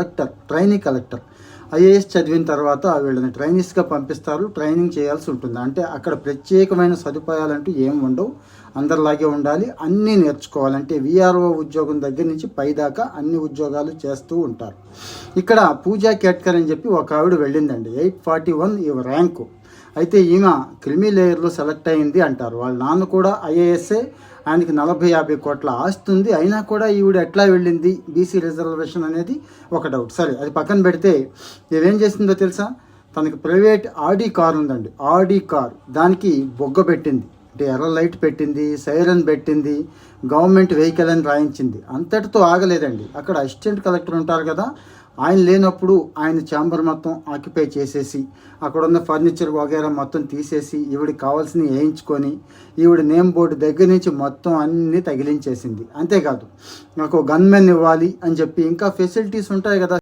Collector, trainee collector. IAS చదివిన తర్వాత వీళ్ళని ట్రైనీస్గా పంపిస్తారు, ట్రైనింగ్ చేయాల్సి ఉంటుంది. అంటే అక్కడ ప్రత్యేకమైన సదుపాయాలంటూ ఏం ఉండవు, అందరిలాగే ఉండాలి, అన్నీ నేర్చుకోవాలంటే విఆర్ఓ ఉద్యోగం దగ్గర నుంచి పైదాకా అన్ని ఉద్యోగాలు చేస్తూ ఉంటారు. ఇక్కడ పూజా కేట్కర్ అని చెప్పి ఒక ఆవిడ వెళ్ళిందండి, 841 ఈ ర్యాంకు. అయితే ఈమె క్రిమీ లేయర్లో సెలెక్ట్ అయింది అంటారు. వాళ్ళ నాన్న కూడా ఐఏఎస్ఏ, ఆయనకి 40-50 కోట్ల ఆస్తి ఉంది. అయినా కూడా ఈవిడ ఎట్లా వెళ్ళింది బీసీ రిజర్వేషన్ అనేది ఒక డౌట్. సరే, అది పక్కన పెడితే ఇదేం చేసిందో తెలుసా? తనకి ప్రైవేట్ ఆడి కార్ ఉందండి, ఆడి కార్. దానికి బొగ్గ పెట్టింది, అంటే ఎర్ర లైట్ పెట్టింది, సైరన్ పెట్టింది, గవర్నమెంట్ వెహికల్ అని రాయించింది. అంతటితో ఆగలేదండి. అక్కడ అసిస్టెంట్ కలెక్టర్ ఉంటారు కదా, ఆయన లేనప్పుడు ఆయన ఛాంబర్ మొత్తం ఆక్యుపై చేసేసి అక్కడ ఉన్న ఫర్నిచర్ వగేరా మొత్తం తీసేసి ఈవిడికి కావాల్సినవి వేయించుకొని ఈవిడ నేమ్ బోర్డు దగ్గర నుంచి మొత్తం అన్నీ తగిలించేసింది. అంతేకాదు, నాకు గన్మెన్ ఇవ్వాలి అని చెప్పి ఇంకా ఫెసిలిటీస్ ఉంటాయి కదా.